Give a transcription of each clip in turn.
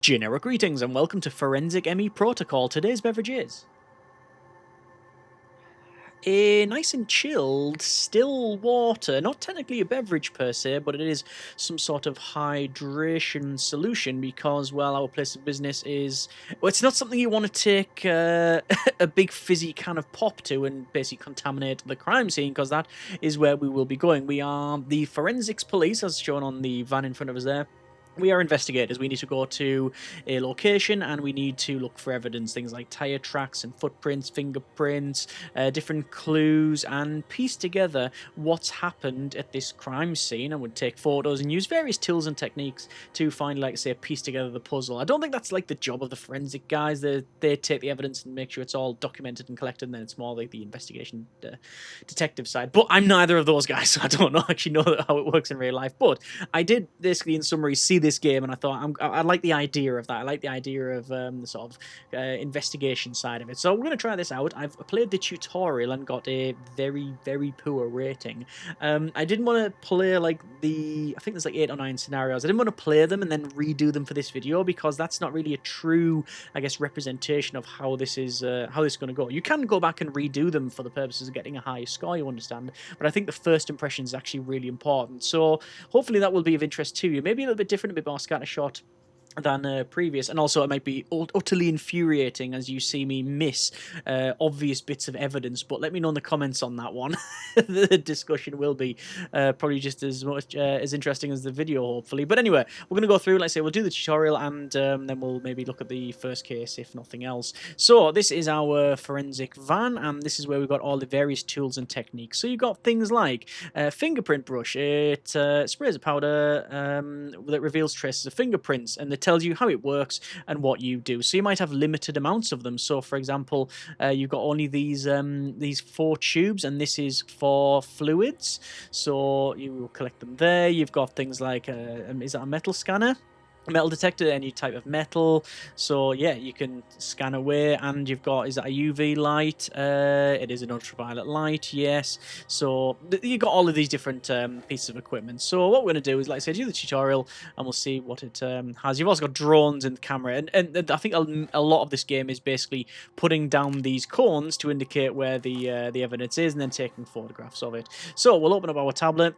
Generic greetings and welcome to Forensic ME Protocol. Today's beverage is a nice and chilled, still water. Not technically a beverage per se, but it is some sort of hydration solution because, well, our place of business is... Well, it's not something you want to take a big fizzy can of pop to and basically contaminate the crime scene, because that is where we will be going. We are the forensics police, as shown on the van in front of us there. We are investigators. We need to go to a location and we need to look for evidence, things like tire tracks and footprints, fingerprints, different clues, and piece together what's happened at this crime scene. And would take photos and use various tools and techniques to find, like, say, piece together the puzzle. I don't think that's like the job of the forensic guys. They take the evidence and make sure it's all documented and collected, and then it's more like the investigation detective side. But I'm neither of those guys, so I don't actually know how it works in real life. But I did basically, in summary, see this game and I thought I like the idea of that. I like the idea of the sort of investigation side of it. So we're going to try this out. I've played the tutorial and got a very, very poor rating. I didn't want to play like I think there's like 8 or 9 scenarios. I didn't want to play them and then redo them for this video because that's not really a true, I guess, representation of how this is going to go. You can go back and redo them for the purposes of getting a higher score, you understand, but I think the first impression is actually really important. So hopefully that will be of interest to you. Maybe a little bit different, a bit more scattershot than previous, and also it might be utterly infuriating as you see me miss obvious bits of evidence, but let me know in the comments on that one. The discussion will be probably just as much as interesting as the video, hopefully. But anyway, we're going to go through, like I say, we'll do the tutorial, and then we'll maybe look at the first case, if nothing else. So this is our forensic van, and this is where we've got all the various tools and techniques. So you've got things like fingerprint brush. It sprays a powder that reveals traces of fingerprints, and the tells you how it works and what you do. So you might have limited amounts of them. So for example, you've got only these 4 tubes, and this is for fluids. So you will collect them there. You've got things like is that a metal scanner? Metal detector, any type of metal. So yeah, you can scan away, and you've got, is that a UV light? It is an ultraviolet light, yes. So you've got all of these different pieces of equipment. So what we're going to do is, like I said, do the tutorial and we'll see what it has. You've also got drones in the camera, and I think a lot of this game is basically putting down these cones to indicate where the evidence is and then taking photographs of it. So we'll open up our tablet.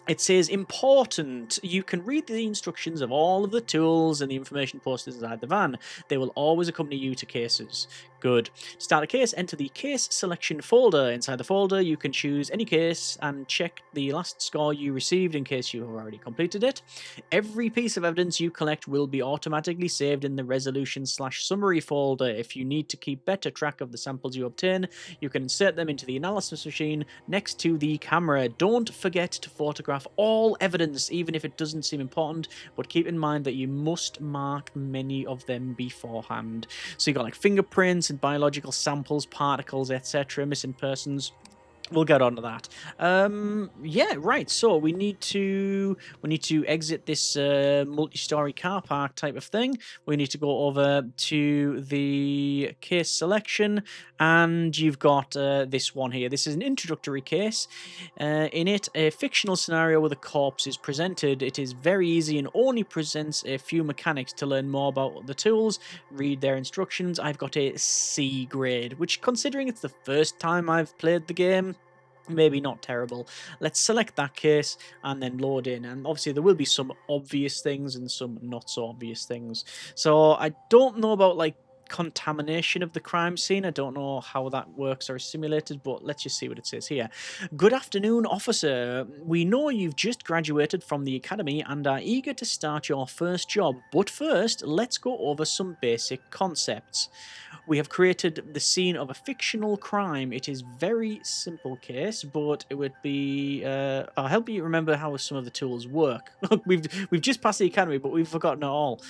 It says, important, you can read the instructions of all of the tools and the information posted inside the van. They will always accompany you to cases. Good. To start a case, enter the case selection folder. Inside the folder, you can choose any case and check the last score you received in case you have already completed it. Every piece of evidence you collect will be automatically saved in the resolution/summary folder. If you need to keep better track of the samples you obtain, you can insert them into the analysis machine next to the camera. Don't forget to photograph all evidence, even if it doesn't seem important, but keep in mind that you must mark many of them beforehand. So you've got like fingerprints and biological samples, particles, etc., missing persons. We'll get on to that. Yeah, right. So we need to exit this multi-story car park type of thing. We need to go over to the case selection, and you've got this one here. This is an introductory case. In it, a fictional scenario with a corpse is presented. It is very easy and only presents a few mechanics. To learn more about the tools, read their instructions. I've got a C grade, which, considering it's the first time I've played the game, maybe not terrible. Let's select that case and then load in, and obviously there will be some obvious things and some not so obvious things. So I don't know about like contamination of the crime scene. I don't know how that works or is simulated, but let's just see what it says here. Good afternoon, officer. We know you've just graduated from the academy and are eager to start your first job, but first let's go over some basic concepts. We have created the scene of a fictional crime. It is very simple case, but it would be I'll help you remember how some of the tools work. we've just passed the academy, but we've forgotten it all.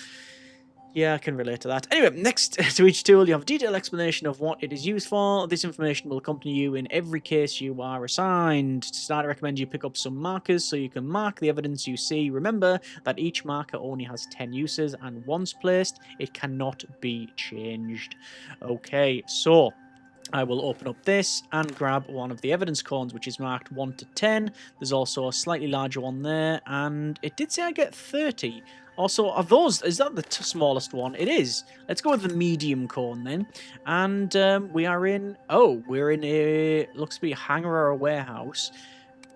Yeah, I can relate to that. Anyway, next to each tool, you have a detailed explanation of what it is used for. This information will accompany you in every case you are assigned. To start, I recommend you pick up some markers so you can mark the evidence you see. Remember that each marker only has 10 uses, and once placed, it cannot be changed. Okay, so I will open up this and grab one of the evidence cones, which is marked 1 to 10. There's also a slightly larger one there, and it did say I get 30. Also, are those, is that the smallest one? It is. Let's go with the medium cone then. And we are in, we're in a, looks to be a hangar or a warehouse.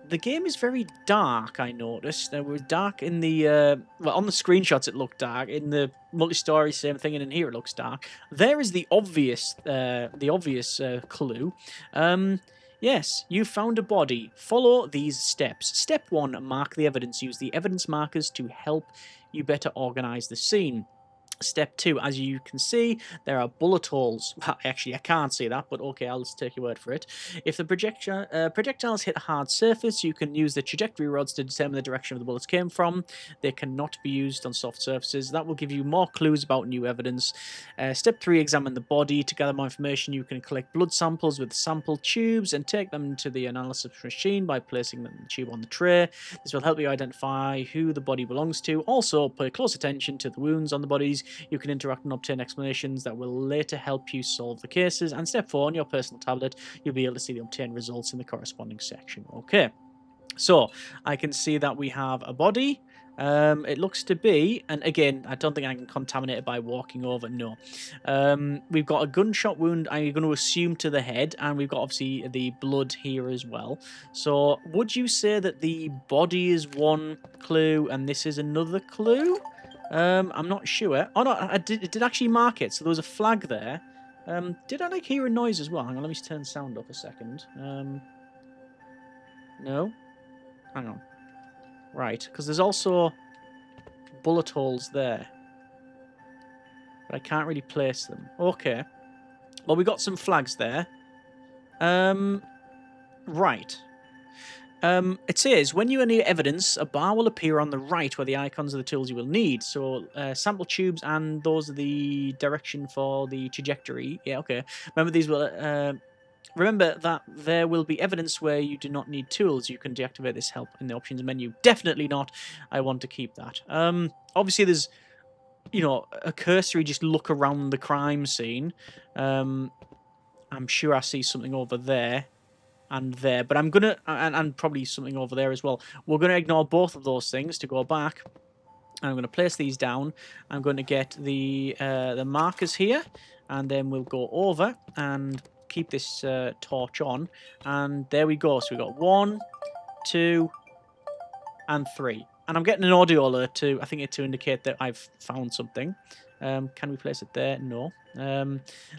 The game is very dark, I noticed. There was dark in the, well, on the screenshots it looked dark. In the multi-story, same thing, and in here it looks dark. There is the obvious clue. Yes, you found a body. Follow these steps. Step 1, mark the evidence. Use the evidence markers to help you better organize the scene. Step 2, as you can see, there are bullet holes. Well, actually, I can't see that, but okay, I'll just take your word for it. If the projectiles hit a hard surface, you can use the trajectory rods to determine the direction of the bullets came from. They cannot be used on soft surfaces. That will give you more clues about new evidence. Step 3, examine the body. To gather more information, you can collect blood samples with sample tubes and take them to the analysis machine by placing the tube on the tray. This will help you identify who the body belongs to. Also, pay close attention to the wounds on the bodies. You can interact and obtain explanations that will later help you solve the cases. And step 4, on your personal tablet, you'll be able to see the obtained results in the corresponding section. Okay, so I can see that we have a body. It looks to be, and again, I don't think I can contaminate it by walking over, no. We've got a gunshot wound, I'm going to assume to the head, and we've got obviously the blood here as well. So, would you say that the body is one clue, and this is another clue? I'm not sure. Oh no, it did actually mark it, so there was a flag there. Did I hear a noise as well? Hang on, let me turn the sound up a second. No? Hang on. Right, because there's also bullet holes there. But I can't really place them. Okay. Well, we got some flags there. Right. It says, when you need evidence, a bar will appear on the right where the icons are the tools you will need. So, sample tubes, and those are the direction for the trajectory. Yeah, okay. Remember, these will... remember that there will be evidence where you do not need tools. You can deactivate this help in the options menu. Definitely not. I want to keep that. Obviously, there's, you know, a cursory just look around the crime scene. I'm sure I see something over there. And there, but I'm gonna, and probably something over there as well. We're gonna ignore both of those things to go back. And I'm gonna place these down. I'm going to get the markers here, and then we'll go over and keep this torch on. And there we go. So we got 1, 2, and 3. And I'm getting an audio alert to, I think, to indicate that I've found something. Can we place it there? No.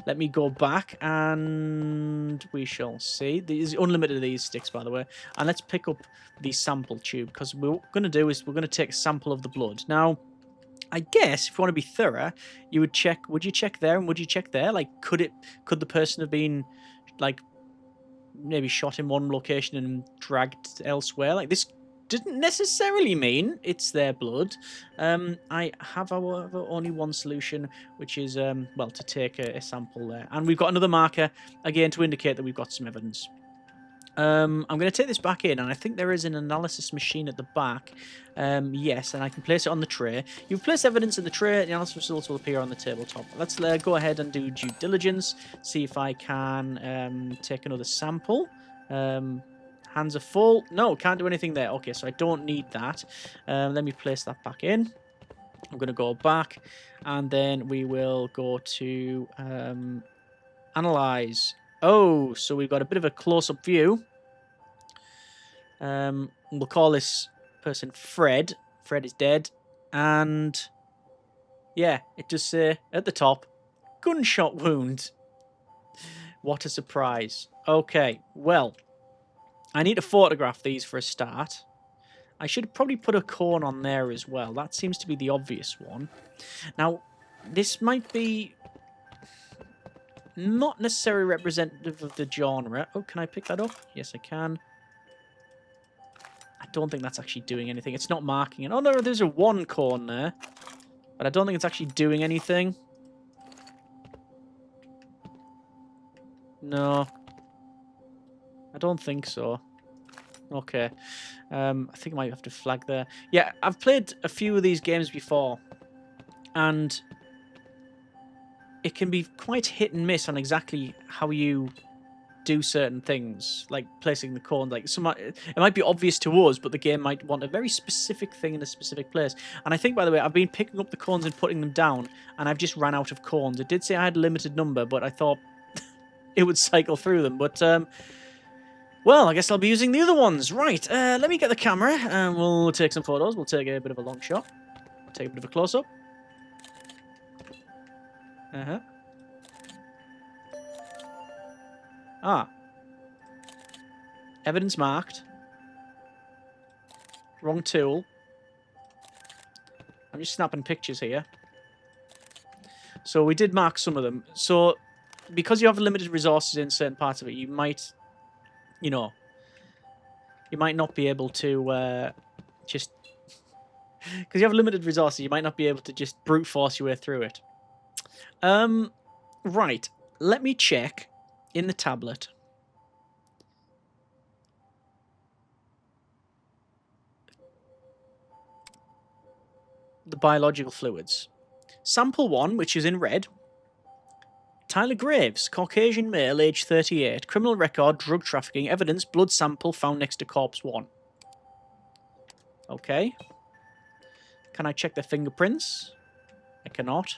Let me go back and we shall see. There's unlimited of these sticks, by the way. And let's pick up the sample tube, because what we're going to do is we're going to take a sample of the blood. Now, I guess if you want to be thorough, you would check. Would you check there and would you check there? Like, could the person have been, like, maybe shot in one location and dragged elsewhere? Like, this didn't necessarily mean it's their blood. I have, however, only one solution, which is, well, to take a sample there. And we've got another marker, again, to indicate that we've got some evidence. I'm going to take this back in, and I think there is an analysis machine at the back. Yes, and I can place it on the tray. You've placed evidence in the tray, the analysis results will appear on the tabletop. Let's go ahead and do due diligence, see if I can take another sample. Hands are full. No, can't do anything there. Okay, so I don't need that. Let me place that back in. I'm going to go back, and then we will go to analyze. Oh, so we've got a bit of a close-up view. We'll call this person Fred. Fred is dead. And, yeah, it does say at the top, gunshot wound. What a surprise. Okay, well, I need to photograph these for a start. I should probably put a cone on there as well. That seems to be the obvious one. Now, this might be not necessarily representative of the genre. Oh, can I pick that up? Yes, I can. I don't think that's actually doing anything. It's not marking it. Oh, no, there's a 1 cone there. But I don't think it's actually doing anything. No. I don't think so. Okay. I think I might have to flag there. Yeah, I've played a few of these games before. And it can be quite hit and miss on exactly how you do certain things, like placing the corn. Like it might be obvious to us, but the game might want a very specific thing in a specific place. And I think, by the way, I've been picking up the corns and putting them down, and I've just ran out of corns. It did say I had a limited number, but I thought it would cycle through them. But well, I guess I'll be using the other ones. Right, let me get the camera, and we'll take some photos. We'll take a bit of a long shot. Take a bit of a close-up. Uh-huh. Ah. Evidence marked. Wrong tool. I'm just snapping pictures here. So we did mark some of them. So because you have limited resources in certain parts of it, you might, you know, you might not be able to just... Because you have limited resources, you might not be able to just brute force your way through it. Right. Let me check in the tablet. The biological fluids. Sample 1, which is in red. Tyler Graves, Caucasian male, age 38. Criminal record, drug trafficking, evidence, blood sample found next to corpse 1. Okay. Can I check their fingerprints? I cannot.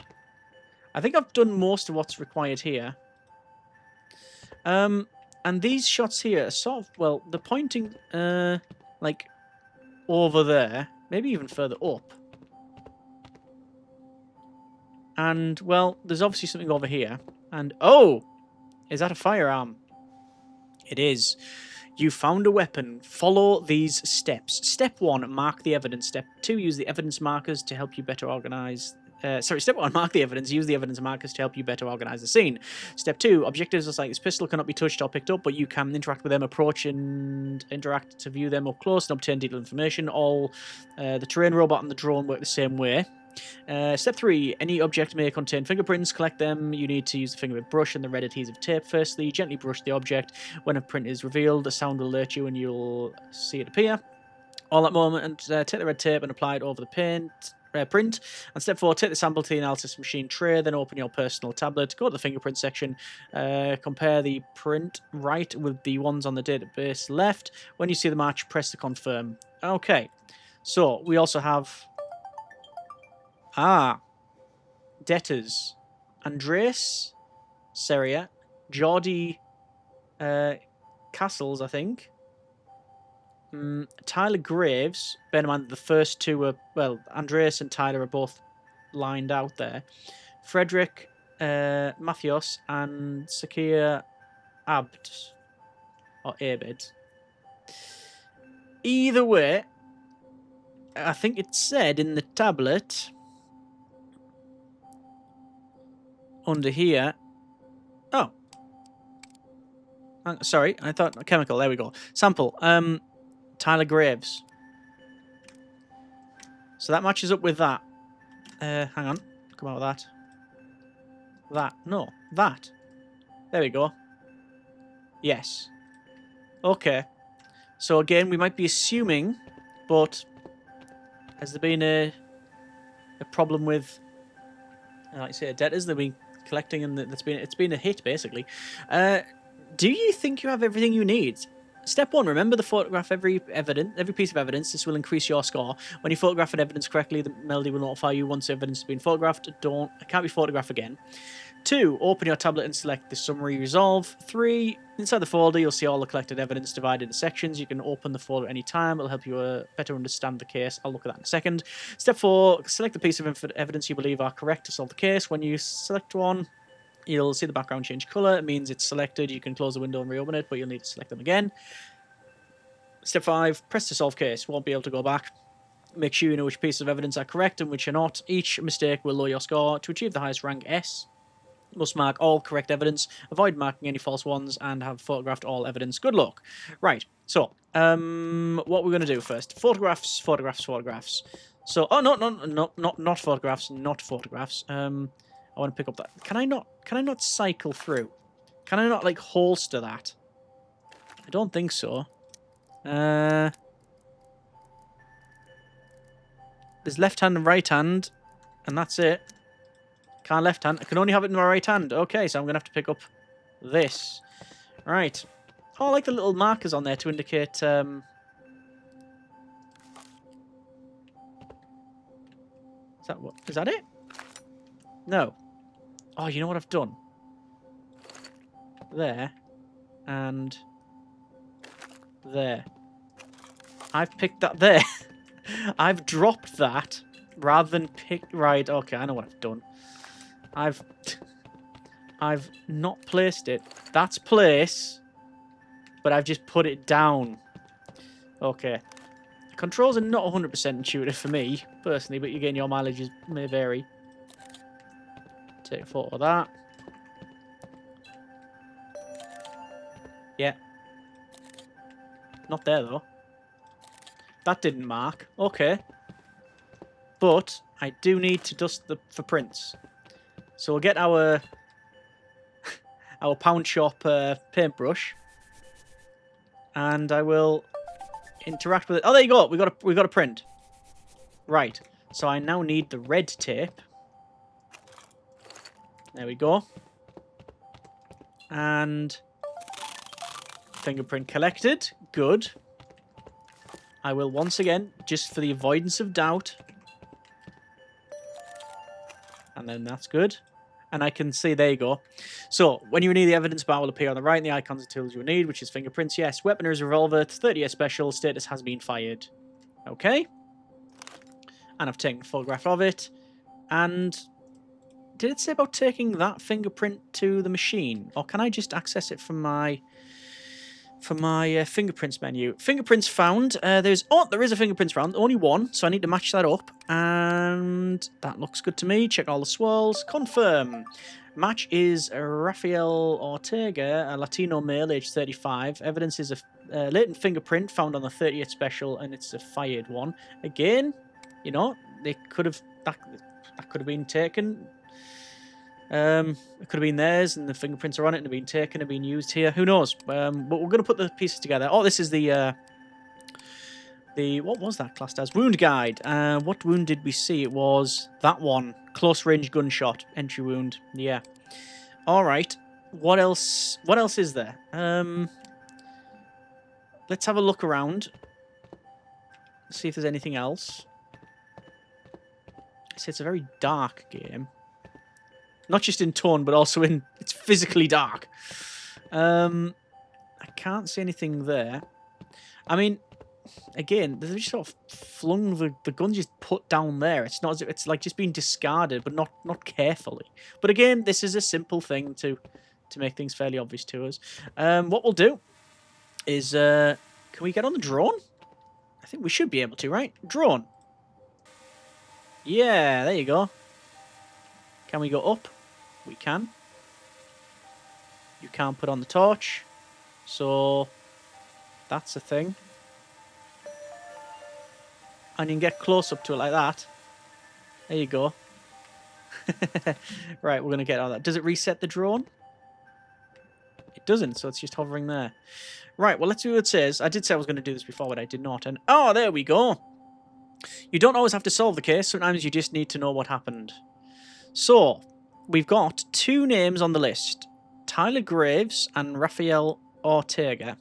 I think I've done most of what's required here. And these shots here are sort of, well, they're pointing, like, over there. Maybe even further up. And, well, there's obviously something over here. And, oh! Is that a firearm? It is. You found a weapon. Follow these steps. Step 1, mark the evidence. Step 2, use the evidence markers to help you better organize... Step 1, mark the evidence. Use the evidence markers to help you better organize the scene. Step 2, objectives are like this pistol cannot be touched or picked up, but you can interact with them, approach and interact to view them up close and obtain detailed information. All the terrain robot and the drone work the same way. Step 3, any object may contain fingerprints. Collect them. You need to use the fingerprint brush and the red adhesive tape. Firstly, gently brush the object. When a print is revealed, a sound will alert you and you'll see it appear. All that moment, and take the red tape and apply it over the print. And step 4, take the sample to the analysis machine tray, then open your personal tablet, go to the fingerprint section, compare the print right with the ones on the database left. When you see the match, press the confirm. Okay, so we also have... debtors. Andres Seria, Jordi Castles, I think. Tyler Graves. Bear in mind that the first two are, well, Andreas and Tyler are both lined out there. Frederick Mathios and Sakir Abd. Or Abed. Either way, I think it said in the tablet under here. Oh. Sorry, I thought chemical. There we go. Sample. Tyler Graves. So that matches up with that. Hang on. Come out with that. That. No. That. There we go. Yes. Okay. So again, we might be assuming, but has there been a problem with, like I say, debtors they've been collecting, and it's been a hit basically. Do you think you have everything you need? Step 1, remember to photograph every piece of evidence. This will increase your score. When you photograph an evidence correctly, the melody will notify you once the evidence has been photographed. It can't be photographed again. 2, open your tablet and select the summary resolve. 3, inside the folder, you'll see all the collected evidence divided into sections. You can open the folder at any time. It'll help you better understand the case. I'll look at that in a second. Step 4, select the piece of evidence you believe are correct to solve the case. When you select one, you'll see the background change color. It means it's selected. You can close the window and reopen it, but you'll need to select them again. Step 5, press to solve case. Won't be able to go back. Make sure you know which pieces of evidence are correct and which are not. Each mistake will lower your score. To achieve the highest rank, S, must mark all correct evidence, avoid marking any false ones, and have photographed all evidence. Good luck. Right, so, what we're going to do first. Photographs. So, oh, not photographs, not photographs. I want to pick up that. Can I not cycle through? Can I not, like, holster that? I don't think so. There's left hand and right hand, and that's it. Can't left hand. I can only have it in my right hand. Okay, so I'm going to have to pick up this. Right. Oh, I like the little markers on there to indicate... Is that what? Is that it? No. Oh, you know what I've done? There. And... there. I've picked that there. I've dropped that rather than pick... Right, okay, I know what I've done. I've not placed it. That's place, but I've just put it down. Okay. Controls are not 100% intuitive for me, personally, but again, your mileages may vary. Take a photo of that. Yeah. Not there, though. That didn't mark. Okay. But I do need to dust for prints. So we'll get our our pound shop paintbrush, and I will interact with it. Oh, there you go. We got a print. Right. So I now need the red tape. There we go. And fingerprint collected. Good. I will once again, just for the avoidance of doubt. And then that's good. And I can see, there you go. So, when you need the evidence bar will appear on the right, and the icons and tools you will need, which is fingerprints, yes. Weapon is revolver, 30-year special, status has been fired. Okay. And I've taken a photograph of it. And did it say about taking that fingerprint to the machine? Or can I just access it from my fingerprints menu? Fingerprints found. There is a fingerprints found. Only one, so I need to match that up. And that looks good to me. Check all the swirls. Confirm. Match is Rafael Ortega, a Latino male, age 35. Evidence is a latent fingerprint found on the 30th special, and it's a fired one. Again, you know, they could have that could have been taken. It could have been theirs, and the fingerprints are on it, and have been taken and been used here. Who knows? But we're going to put the pieces together. Oh, this is the what was that classed as? Wound guide. What wound did we see? It was that one. Close range gunshot. Entry wound. Yeah. All right. What else? What else is there? Let's have a look around. See if there's anything else. It's a very dark game. Not just in tone, but also in... It's physically dark. I can't see anything there. I mean, again, they've just sort of flung the gun just put down there. It's not as if it's like just being discarded, but not carefully. But again, this is a simple thing to make things fairly obvious to us. What we'll do is... can we get on the drone? I think we should be able to, right? Drone. Yeah, there you go. Can we go up? We can. You can't put on the torch. So, that's a thing. And you can get close up to it like that. There you go. Right, we're going to get all that. Does it reset the drone? It doesn't, so it's just hovering there. Right, well, let's see what it says. I did say I was going to do this before, but I did not. And, oh, there we go. You don't always have to solve the case. Sometimes you just need to know what happened. So, we've got two names on the list. Tyler Graves and Rafael Ortega.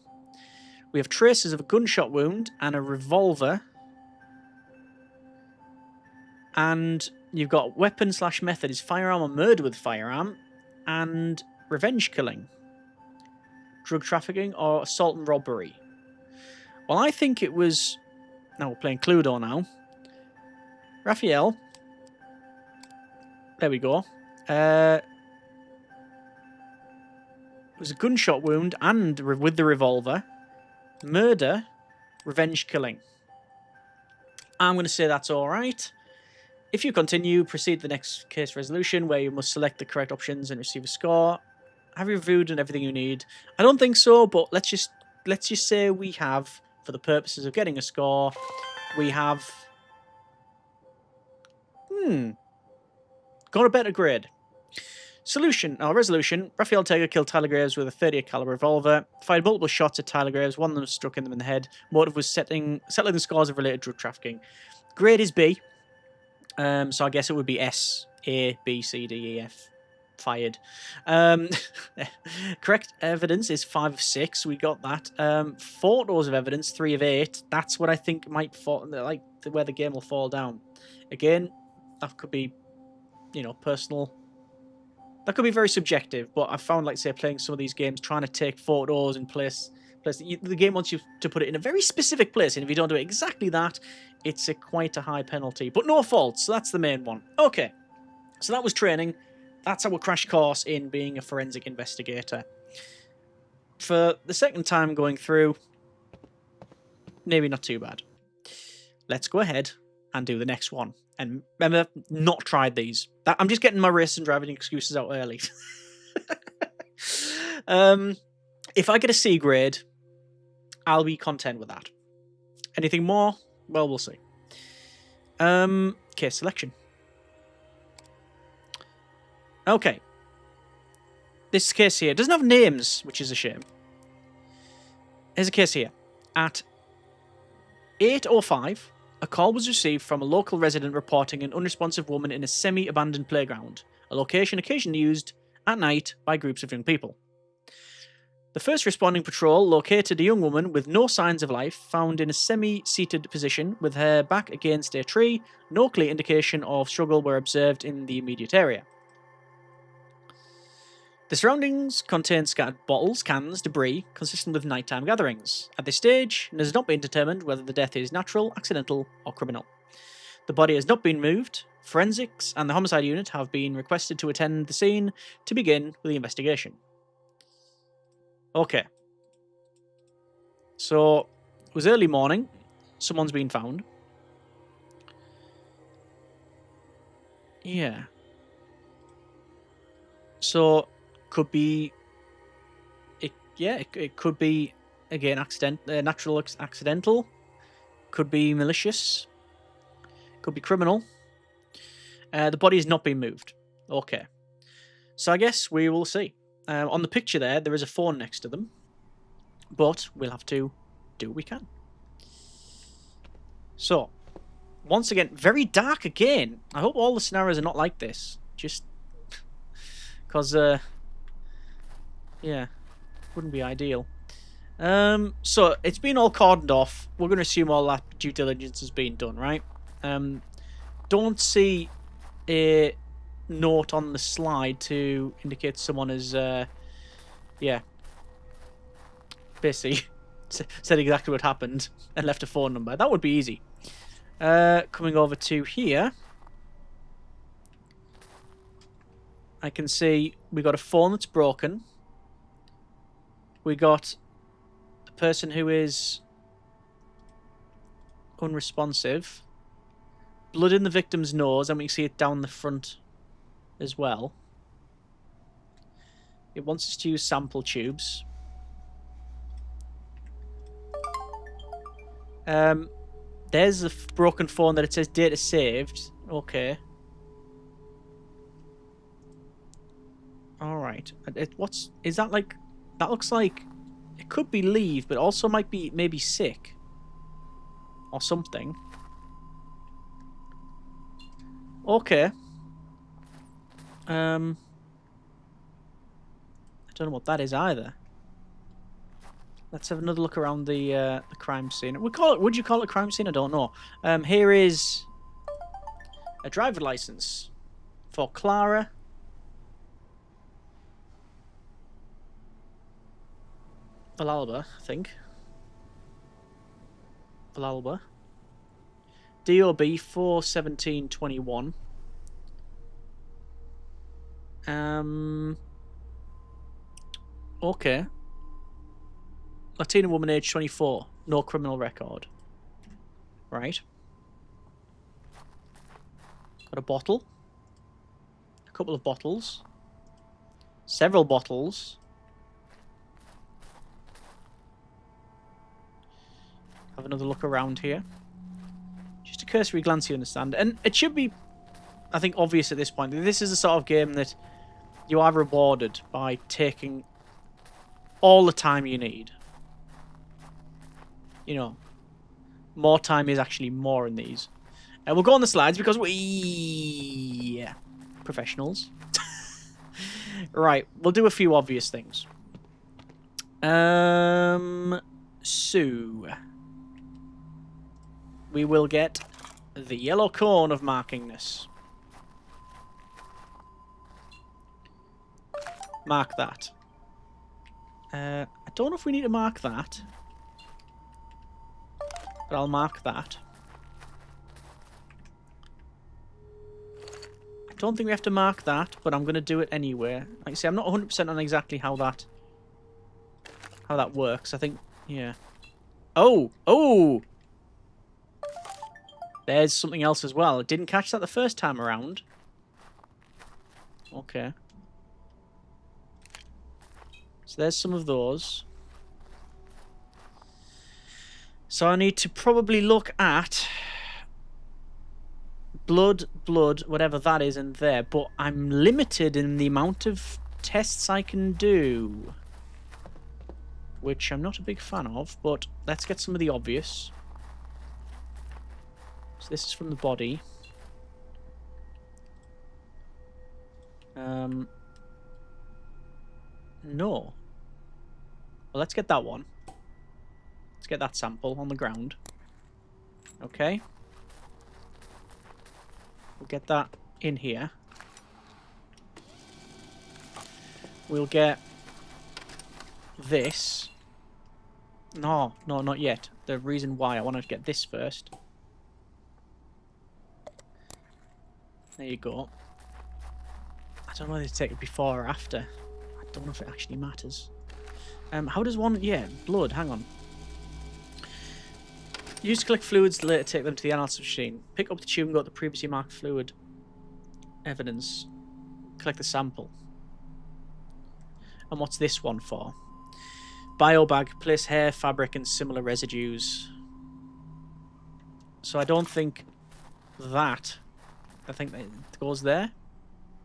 We have traces of a gunshot wound and a revolver. And you've got weapon / method is firearm or murder with firearm. And revenge killing. Drug trafficking or assault and robbery. Well, I think it was... Now we're playing Cluedo now. Raphael. There we go. It was a gunshot wound and with the revolver. Murder. Revenge killing. I'm going to say that's alright. If you continue, proceed to the next case resolution where you must select the correct options and receive a score. Have you reviewed and everything you need? I don't think so, but let's just say we have, for the purposes of getting a score, we have got a better grade. Resolution. Rafael Ortega killed Tyler Graves with a 30 caliber revolver. Fired multiple shots at Tyler Graves. One of them struck them in the head. Motive was settling the scores of related drug trafficking. Grade is B. So I guess it would be S, A, B, C, D, E, F. Fired. Correct evidence is 5 of 6. We got that. Photos of evidence, 3 of 8. That's what I think might fall, like where the game will fall down. Again, that could be, you know, personal. That could be very subjective, but I found, like, say, playing some of these games, trying to take photos and place the game wants you to put it in a very specific place, and if you don't do it exactly that, it's quite a high penalty. But no fault, so that's the main one. Okay, so that was training. That's our crash course in being a forensic investigator. For the second time going through, maybe not too bad. Let's go ahead and do the next one. And remember, not tried these. I'm just getting my race and driving excuses out early. If I get a C grade, I'll be content with that. Anything more? Well, we'll see. Case selection. Okay. This case here doesn't have names, which is a shame. Here's a case here. At 8:05, a call was received from a local resident reporting an unresponsive woman in a semi-abandoned playground, a location occasionally used at night by groups of young people. The first responding patrol located a young woman with no signs of life, found in a semi-seated position with her back against a tree. No clear indication of struggle were observed in the immediate area. The surroundings contain scattered bottles, cans, debris, consistent with nighttime gatherings. At this stage, it has not been determined whether the death is natural, accidental, or criminal. The body has not been moved. Forensics and the homicide unit have been requested to attend the scene to begin with the investigation. Okay. So, it was early morning. Someone's been found. Yeah. So, could be... It could be, again, natural, accidental. Could be malicious. Could be criminal. The body has not been moved. Okay. So I guess we will see. On the picture there is a phone next to them. But we'll have to do what we can. So, once again, very dark again. I hope all the scenarios are not like this. Just because, yeah, wouldn't be ideal. So, it's been all cordoned off. We're going to assume all that due diligence has been done, right? Don't see a note on the slide to indicate someone has, yeah, basically said exactly what happened and left a phone number. That would be easy. Coming over to here, I can see we got a phone that's broken. We got a person who is unresponsive. Blood in the victim's nose, and we can see it down the front as well. It wants us to use sample tubes. There's a broken phone that it says data saved. Okay. Alright. Is that like... That looks like... It could be leave, but also might be maybe sick. Or something. Okay. I don't know what that is either. Let's have another look around the crime scene. Would you call it a crime scene? I don't know. Here is a driver license for Clara. Valalba, I think. Valalba. DOB 41721. Okay. Latina woman, age 24. No criminal record. Right. Got a bottle. A couple of bottles. Several bottles. Have another look around here. Just a cursory glance, you understand. And it should be, I think, obvious at this point that this is the sort of game that you are rewarded by taking all the time you need. You know, more time is actually more in these. And we'll go on the slides because we... Yeah, professionals. Right, we'll do a few obvious things. So we will get the yellow cone of markingness. Mark that. I don't know if we need to mark that, but I'll mark that. I don't think we have to mark that, but I'm going to do it anyway. Like I say, I'm not 100% on exactly how that works. I think, yeah. Oh! Oh! There's something else as well. I didn't catch that the first time around. Okay. So there's some of those. So I need to probably look at blood, whatever that is in there. But I'm limited in the amount of tests I can do, which I'm not a big fan of, but let's get some of the obvious. So this is from the body. No. Well, let's get that one. Let's get that sample on the ground. Okay. We'll get that in here. We'll get this. No, not yet. The reason why I wanted to get this first. There you go. I don't know whether to take it before or after. I don't know if it actually matters. How does one... Yeah, blood. Hang on. Use to collect fluids, later take them to the analysis machine. Pick up the tube and go to the previously marked fluid evidence. Collect the sample. And what's this one for? Biobag. Place hair, fabric, and similar residues. So I don't think that... I think that it goes there.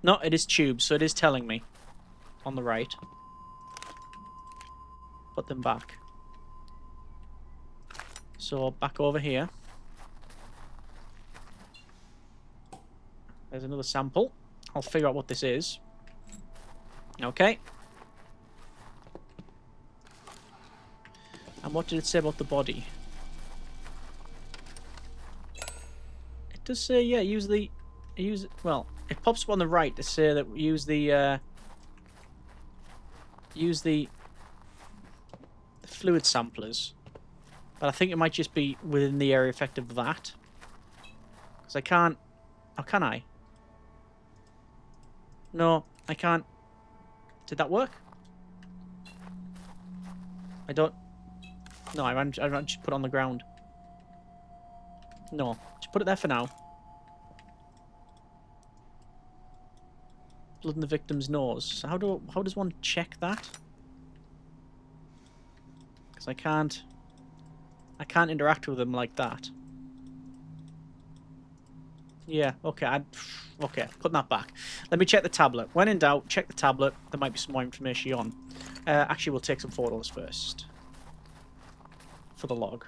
No, it is tubes, so it is telling me. On the right. Put them back. So, back over here. There's another sample. I'll figure out what this is. Okay. And what did it say about the body? It does say, yeah, use the... Well, it pops up on the right to say that use the fluid samplers. But I think it might just be within the area effect of that. Because I can't... Oh, can I? No, I can't. Did that work? I don't... No, I just put it on the ground. No, just put it there for now. Blood in the victim's nose. So how does one check that? Because I can't interact with them like that. Yeah, okay, okay, putting that back. Let me check the tablet. When in doubt, check the tablet. There might be some more information on. Actually, we'll take some photos first. For the log.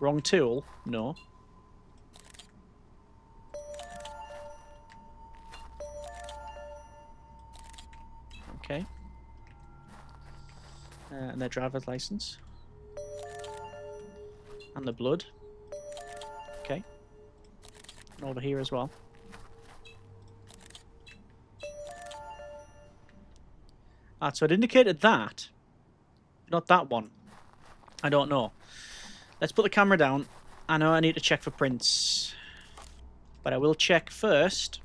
Wrong tool? No. Okay. And their driver's license. And the blood. Okay. And over here as well. Ah, so it indicated that. Not that one. I don't know. Let's put the camera down. I know I need to check for prints. But I will check first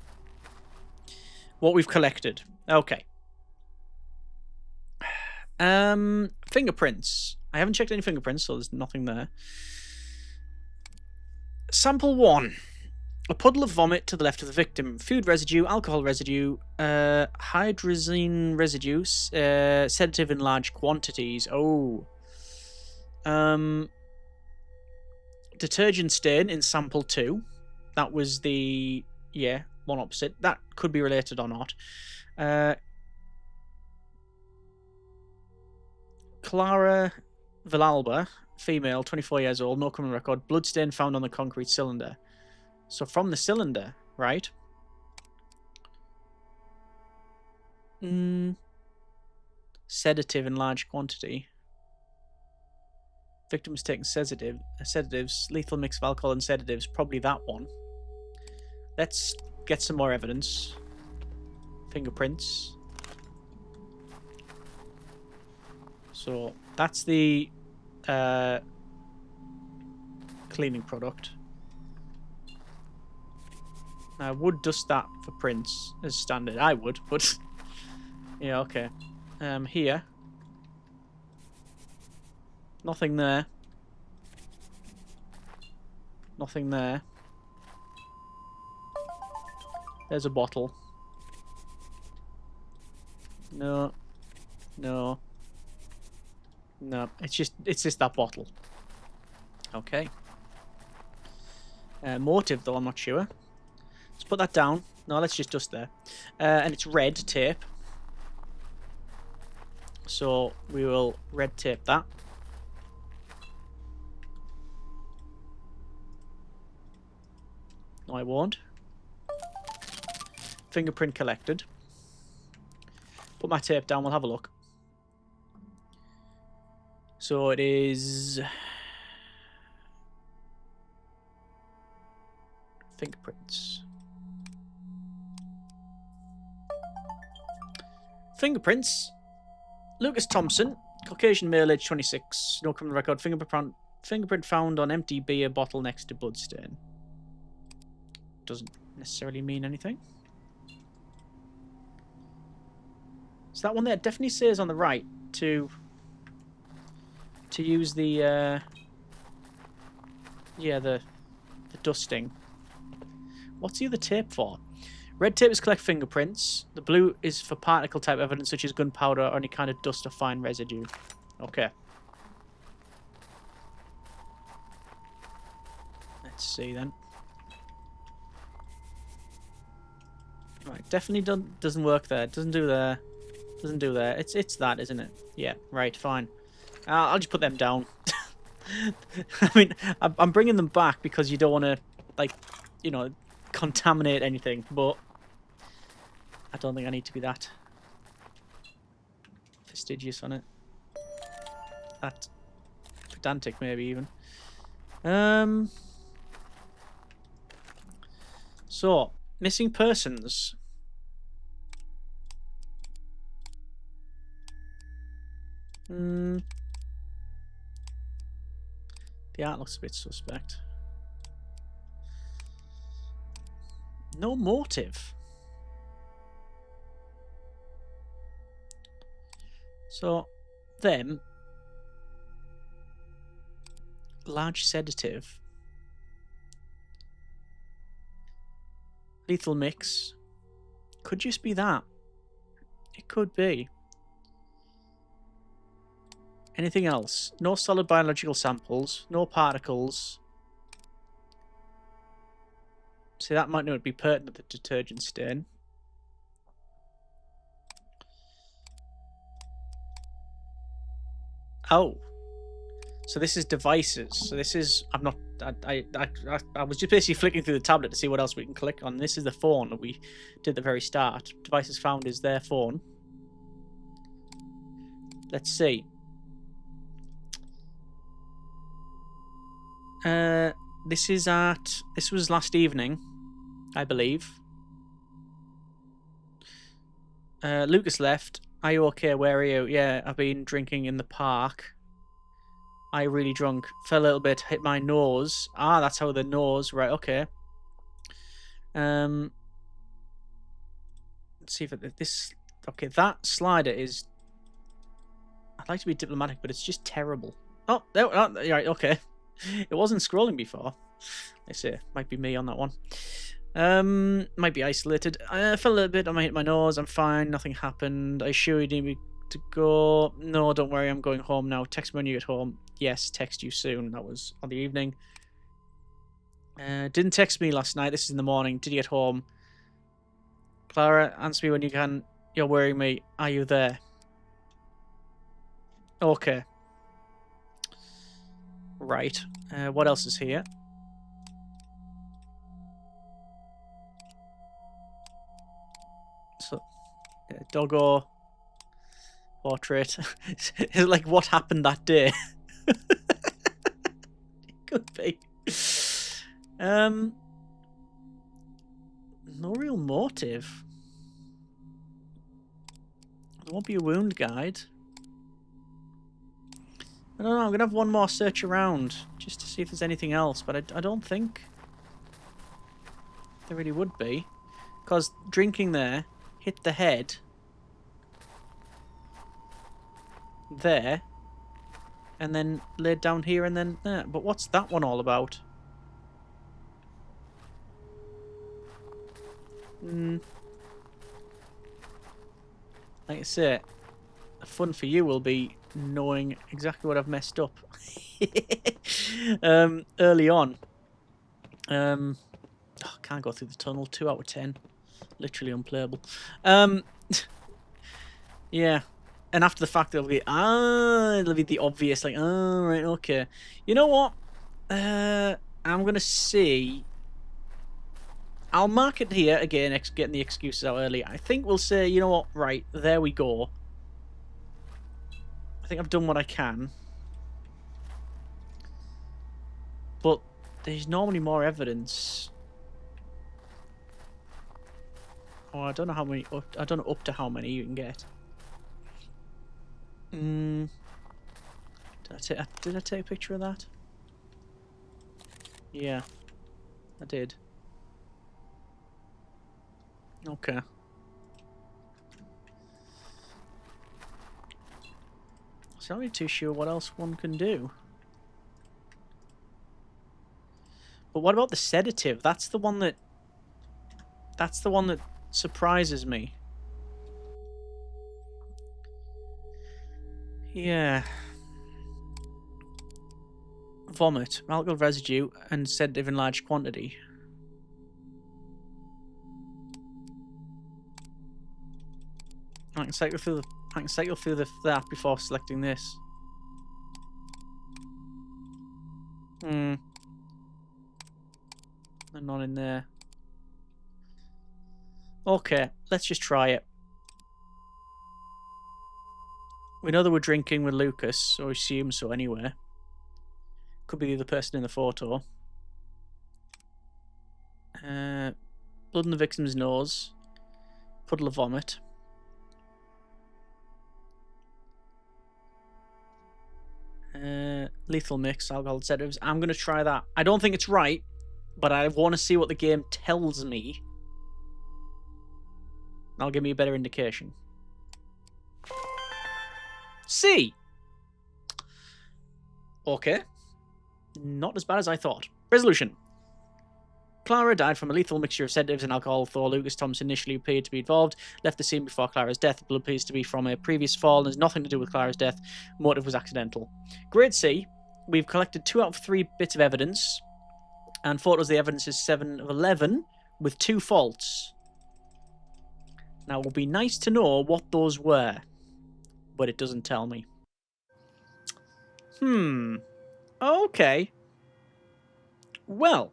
what we've collected. Okay. Fingerprints. I haven't checked any fingerprints, so there's nothing there. Sample 1. A puddle of vomit to the left of the victim. Food residue, alcohol residue, hydrazine residue, sedative in large quantities. Oh. Detergent stain in sample 2. That was the... Yeah, one opposite. That could be related or not. Clara Villalba, female, 24 years old, no criminal record, bloodstain found on the concrete cylinder. So from the cylinder, right? Sedative in large quantity. Victims taking sedatives. Lethal mix of alcohol and sedatives. Probably that one. Let's get some more evidence. Fingerprints. So that's the cleaning product. I would dust that for prints as standard. I would, but yeah, okay. Here. Nothing there. Nothing there. There's a bottle. No. No. No. It's just that bottle. Okay. Motive, though, I'm not sure. Let's put that down. No, let's just dust there. And it's red tape. So we will red tape that. No, I won't. Fingerprint collected. Put my tape down, we'll have a look. So it is... fingerprints. Fingerprints. Lucas Thompson, Caucasian male, age 26. No criminal record. Fingerprint found on empty beer bottle next to bloodstain. Doesn't necessarily mean anything. So that one there definitely says on the right to use the the dusting. What's the other tape for? Red tape is collect fingerprints. The blue is for particle type evidence such as gunpowder or any kind of dust or fine residue. Okay. Let's see then. Right, definitely doesn't work there. Doesn't do there. Doesn't do there. It's that, isn't it? Yeah, right, fine. I'll just put them down. I mean, I'm bringing them back because you don't want to, like, you know, contaminate anything, but I don't think I need to be that fastidious on it. That pedantic, maybe, even. So, missing persons. The art looks a bit suspect. No motive. So, them. Large sedative. Lethal mix. Could just be that. It could be. Anything else? No solid biological samples. No particles. See, that might not be pertinent to the detergent stain. Oh. So this is devices. So this is... I'm not... I was just basically flicking through the tablet to see what else we can click on. This is the phone that we did at the very start. Devices found is their phone. Let's see. This was last evening, I believe. Lucas left. Are you okay? Where are you? Yeah, I've been drinking in the park. I really drunk. Fell a little bit, hit my nose. Ah, that's how the nose, right, okay. Let's see if this... Okay, that slider is... I'd like to be diplomatic, but it's just terrible. Oh, no, right, okay. It wasn't scrolling before. Let's see. Might be me on that one. Might be isolated. I fell a little bit. I might hit my nose. I'm fine. Nothing happened. I sure you need me to go? No, don't worry. I'm going home now. Text me when you get home. Yes, text you soon. That was on the evening. Didn't text me last night. This is in the morning. Did you get home? Clara, answer me when you can. You're worrying me. Are you there? Okay. Right. What else is here? So, Doggo portrait. It's like what happened that day. Could be. No real motive. There won't be a wound guide. I don't know, I'm going to have one more search around just to see if there's anything else, but I don't think there really would be. Because drinking there, hit the head, there, and then laid down here and then there. But what's that one all about? Like I say, the fun for you will be knowing exactly what I've messed up early on. Can't go through the tunnel. 2 out of 10, literally unplayable. Yeah, and after the fact it'll be the obvious, like, oh right, okay. You know what? I'm gonna see. I'll mark it here again, getting the excuses out early. I think we'll say, you know what? Right, there we go. I think I've done what I can. But there's normally more evidence. Oh, I don't know how many. I don't know up to how many you can get. Did I take a picture of that? Yeah, I did. Okay. So I'm not too sure what else one can do. But what about the sedative? That's the one that surprises me. Yeah. Vomit, alcohol residue, and sedative in large quantity. I can cycle through that before selecting this. And not in there. Okay, let's just try it. We know that we're drinking with Lucas, so we assume so anyway. Could be the other person in the photo. Blood in the victim's nose. Puddle of vomit. Lethal mix, alcohol and sedatives. I'm going to try that. I don't think it's right, but I want to see what the game tells me. That'll give me a better indication. C! Okay. Not as bad as I thought. Resolution. Clara died from a lethal mixture of sedatives and alcohol, though Lucas Thompson initially appeared to be involved. Left the scene before Clara's death. The blood appears to be from a previous fall and has nothing to do with Clara's death. Motive was accidental. Grade C. We've collected 2 out of 3 bits of evidence. And photos of the evidence is 7 of 11 with 2 faults. Now, it would be nice to know what those were, but it doesn't tell me. Okay. Well,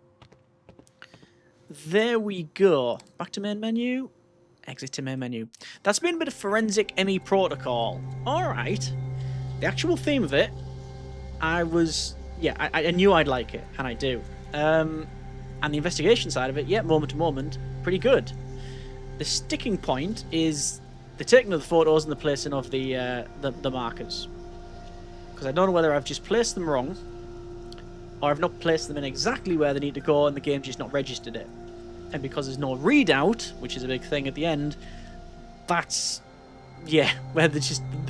there we go. Back to main menu. Exit to main menu. That's been a bit of forensic ME protocol. Alright. The actual theme of it, I knew I'd like it, and I do. And the investigation side of it, yeah, moment to moment, pretty good. The sticking point is the taking of the photos and the placing of the markers. Because I don't know whether I've just placed them wrong, or I've not placed them in exactly where they need to go and the game's just not registered it. And because there's no readout, which is a big thing at the end, that's, yeah, where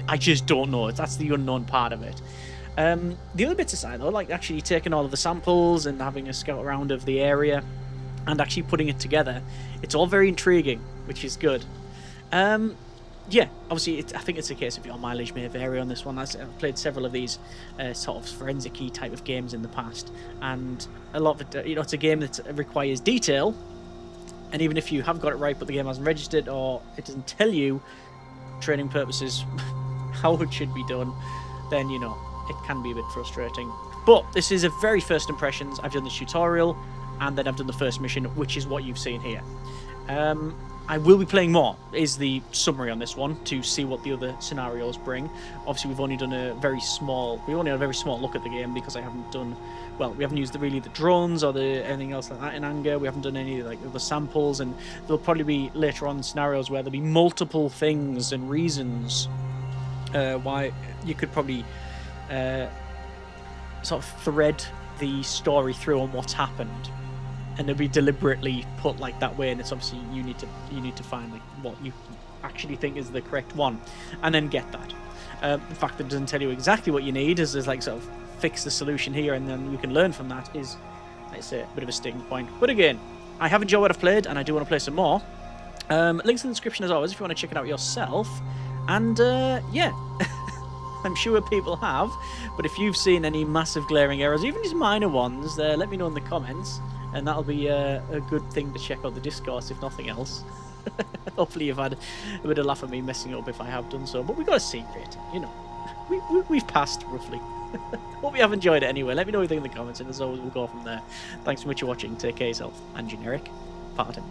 I just don't know. That's the unknown part of it. The other bits aside, though, like actually taking all of the samples and having a scout around of the area and actually putting it together, it's all very intriguing, which is good. Yeah, obviously, I think it's a case of your mileage may vary on this one. I've played several of these sort of forensic-y type of games in the past, and a lot of it, it's a game that requires detail, and even if you have got it right but the game hasn't registered or it doesn't tell you, training purposes, how it should be done, then, it can be a bit frustrating. But this is a very first impressions. I've done the tutorial, and then I've done the first mission, which is what you've seen here. I will be playing more, is the summary on this one, to see what the other scenarios bring. Obviously, we've only done a very small look at the game because I haven't done, well, we haven't used the drones or anything else like that in Anger. We haven't done any like the samples, and there'll probably be later on scenarios where there'll be multiple things and reasons why you could probably sort of thread the story through on what's happened. And it'll be deliberately put like that way, and it's obviously you need to find like what you actually think is the correct one, and then get that. The fact that it doesn't tell you exactly what you need is like sort of fix the solution here, and then you can learn from that is, like I say, a bit of a sticking point. But again, I have enjoyed what I've played, and I do want to play some more. Links in the description as always if you want to check it out yourself. And yeah. I'm sure people have, but if you've seen any massive glaring errors, even these minor ones, let me know in the comments, and that'll be a good thing to check out the discourse, if nothing else. Hopefully you've had a bit of laugh at me messing up if I have done so, but we've got a secret, you know. We've passed, roughly. Hope you have enjoyed it anyway. Let me know what you think in the comments, and as always, we'll go from there. Thanks so much for watching. Take care of yourself, and generic partings.